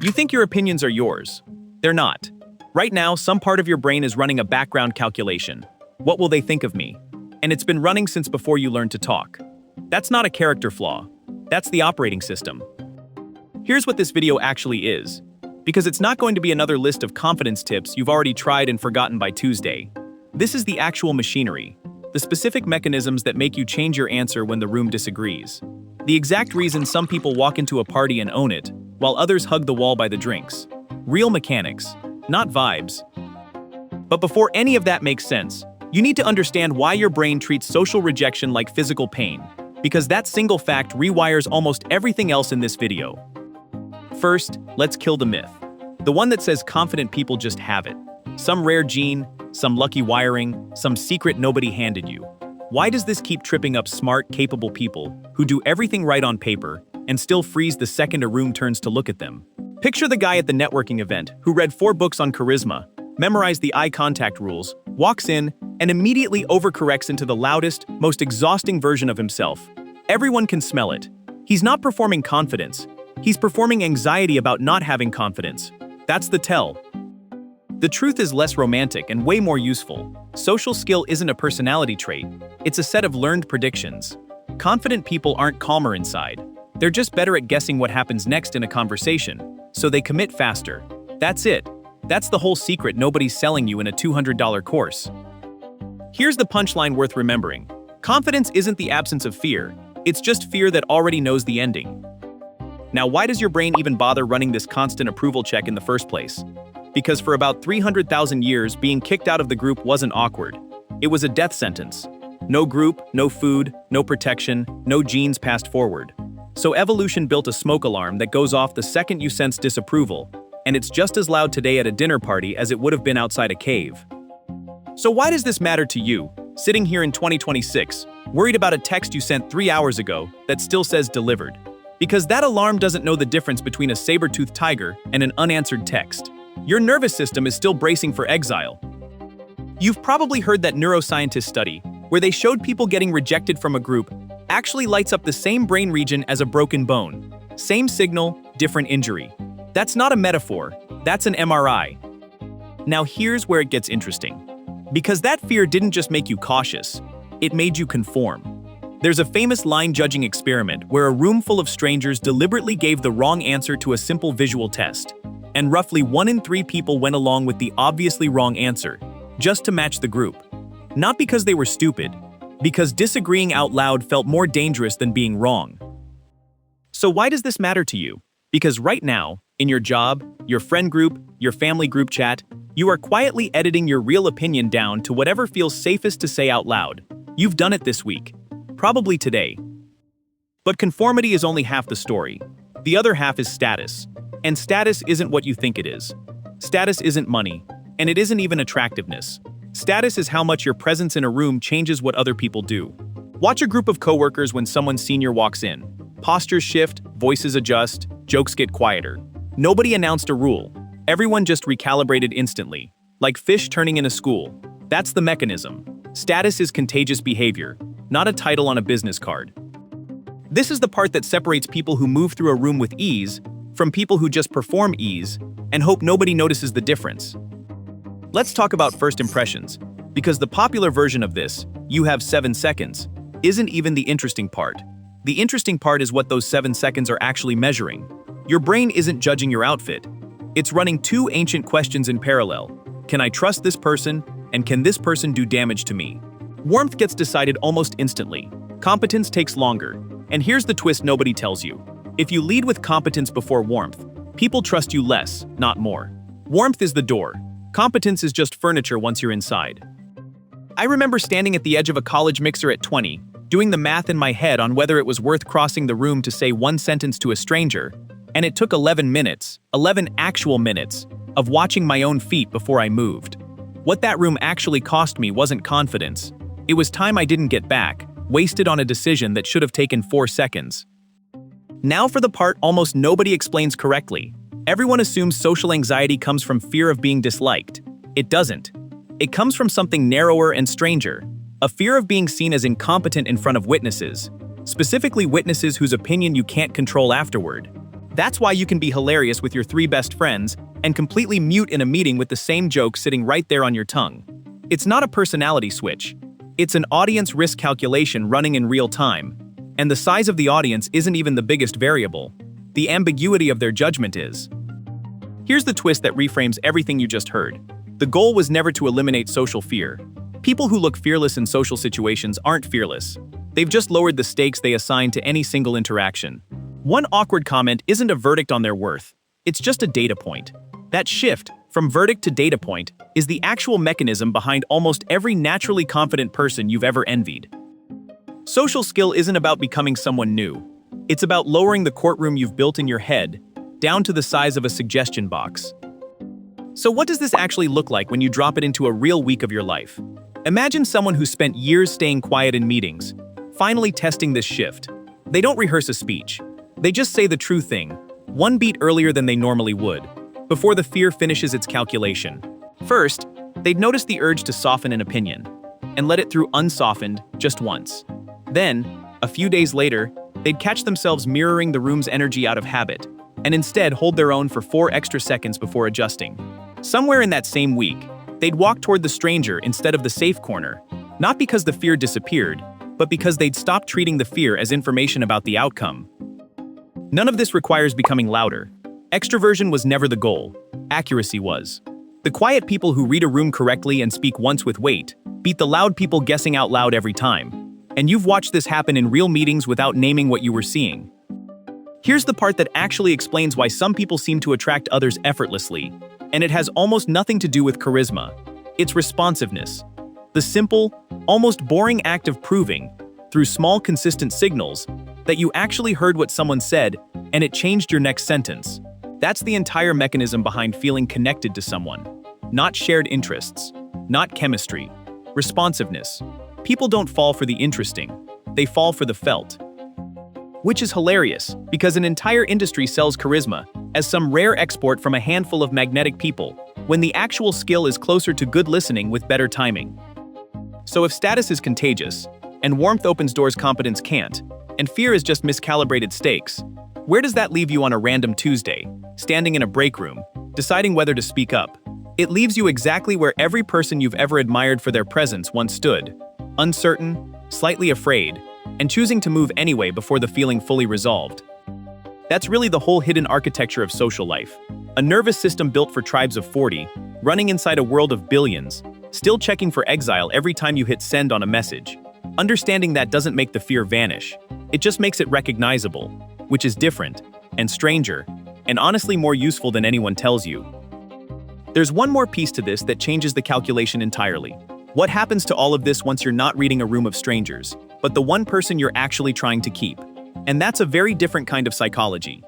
You think your opinions are yours. They're not. Right now, some part of your brain is running a background calculation. What will they think of me? And it's been running since before you learned to talk. That's not a character flaw. That's the operating system. Here's what this video actually is. Because it's not going to be another list of confidence tips you've already tried and forgotten by Tuesday. This is the actual machinery. The specific mechanisms that make you change your answer when the room disagrees. The exact reason some people walk into a party and own it, while others hug the wall by the drinks. Real mechanics, not vibes. But before any of that makes sense, you need to understand why your brain treats social rejection like physical pain, because that single fact rewires almost everything else in this video. First, let's kill the myth. The one that says confident people just have it. Some rare gene, some lucky wiring, some secret nobody handed you. Why does this keep tripping up smart, capable people who do everything right on paper and still freeze the second a room turns to look at them? Picture the guy at the networking event who read 4 books on charisma, memorized the eye contact rules, walks in, and immediately overcorrects into the loudest, most exhausting version of himself. Everyone can smell it. He's not performing confidence. He's performing anxiety about not having confidence. That's the tell. The truth is less romantic and way more useful. Social skill isn't a personality trait. It's a set of learned predictions. Confident people aren't calmer inside. They're just better at guessing what happens next in a conversation, so they commit faster. That's it. That's the whole secret nobody's selling you in a $200 course. Here's the punchline worth remembering. Confidence isn't the absence of fear. It's just fear that already knows the ending. Now, why does your brain even bother running this constant approval check in the first place? Because for about 300,000 years, being kicked out of the group wasn't awkward. It was a death sentence. No group, no food, no protection, no genes passed forward. So evolution built a smoke alarm that goes off the second you sense disapproval, and it's just as loud today at a dinner party as it would have been outside a cave. So why does this matter to you, sitting here in 2026, worried about a text you sent 3 hours ago that still says delivered? Because that alarm doesn't know the difference between a saber-toothed tiger and an unanswered text. Your nervous system is still bracing for exile. You've probably heard that neuroscientists study, where they showed people getting rejected from a group actually lights up the same brain region as a broken bone. Same signal, different injury. That's not a metaphor, that's an MRI. Now here's where it gets interesting. Because that fear didn't just make you cautious, it made you conform. There's a famous line-judging experiment where a room full of strangers deliberately gave the wrong answer to a simple visual test. And roughly 1 in 3 people went along with the obviously wrong answer, just to match the group. Not because they were stupid, because disagreeing out loud felt more dangerous than being wrong. So why does this matter to you? Because right now, in your job, your friend group, your family group chat, you are quietly editing your real opinion down to whatever feels safest to say out loud. You've done it this week. Probably today. But conformity is only half the story. The other half is status. And status isn't what you think it is. Status isn't money, and it isn't even attractiveness. Status is how much your presence in a room changes what other people do. Watch a group of coworkers when someone senior walks in. Postures shift, voices adjust, jokes get quieter. Nobody announced a rule. Everyone just recalibrated instantly, like fish turning in a school. That's the mechanism. Status is contagious behavior, not a title on a business card. This is the part that separates people who move through a room with ease from people who just perform ease and hope nobody notices the difference. Let's talk about first impressions, because the popular version of this, you have 7 seconds, isn't even the interesting part. The interesting part is what those 7 seconds are actually measuring. Your brain isn't judging your outfit. It's running 2 ancient questions in parallel. Can I trust this person, and can this person do damage to me? Warmth gets decided almost instantly. Competence takes longer. And here's the twist nobody tells you. If you lead with competence before warmth, people trust you less, not more. Warmth is the door. Competence is just furniture once you're inside. I remember standing at the edge of a college mixer at 20, doing the math in my head on whether it was worth crossing the room to say one sentence to a stranger, and it took 11 minutes, 11 actual minutes, of watching my own feet before I moved. What that room actually cost me wasn't confidence. It was time I didn't get back, wasted on a decision that should have taken 4 seconds. Now for the part almost nobody explains correctly. Everyone assumes social anxiety comes from fear of being disliked. It doesn't. It comes from something narrower and stranger. A fear of being seen as incompetent in front of witnesses, specifically witnesses whose opinion you can't control afterward. That's why you can be hilarious with your three best friends and completely mute in a meeting with the same joke sitting right there on your tongue. It's not a personality switch. It's an audience risk calculation running in real time. And the size of the audience isn't even the biggest variable. The ambiguity of their judgment is. Here's the twist that reframes everything you just heard. The goal was never to eliminate social fear. People who look fearless in social situations aren't fearless. They've just lowered the stakes they assign to any single interaction. One awkward comment isn't a verdict on their worth. It's just a data point. That shift, from verdict to data point, is the actual mechanism behind almost every naturally confident person you've ever envied. Social skill isn't about becoming someone new. It's about lowering the courtroom you've built in your head down to the size of a suggestion box. So what does this actually look like when you drop it into a real week of your life? Imagine someone who spent years staying quiet in meetings, finally testing this shift. They don't rehearse a speech. They just say the true thing, one beat earlier than they normally would, before the fear finishes its calculation. First, they'd notice the urge to soften an opinion, and let it through unsoftened just once. Then, a few days later, they'd catch themselves mirroring the room's energy out of habit, and instead hold their own for 4 extra seconds before adjusting. Somewhere in that same week, they'd walk toward the stranger instead of the safe corner, not because the fear disappeared, but because they'd stopped treating the fear as information about the outcome. None of this requires becoming louder. Extroversion was never the goal. Accuracy was. The quiet people who read a room correctly and speak once with weight beat the loud people guessing out loud every time. And you've watched this happen in real meetings without naming what you were seeing. Here's the part that actually explains why some people seem to attract others effortlessly, and it has almost nothing to do with charisma. It's responsiveness. The simple, almost boring act of proving, through small consistent signals, that you actually heard what someone said and it changed your next sentence. That's the entire mechanism behind feeling connected to someone. Not shared interests, not chemistry, responsiveness. People don't fall for the interesting, they fall for the felt. Which is hilarious, because an entire industry sells charisma as some rare export from a handful of magnetic people, when the actual skill is closer to good listening with better timing. So if status is contagious, and warmth opens doors competence can't, and fear is just miscalibrated stakes, where does that leave you on a random Tuesday, standing in a break room, deciding whether to speak up? It leaves you exactly where every person you've ever admired for their presence once stood, uncertain, slightly afraid, and choosing to move anyway before the feeling fully resolved. That's really the whole hidden architecture of social life. A nervous system built for tribes of 40, running inside a world of billions, still checking for exile every time you hit send on a message. Understanding that doesn't make the fear vanish. It just makes it recognizable, which is different, and stranger, and honestly more useful than anyone tells you. There's one more piece to this that changes the calculation entirely. What happens to all of this once you're not reading a room of strangers, but the one person you're actually trying to keep? And that's a very different kind of psychology.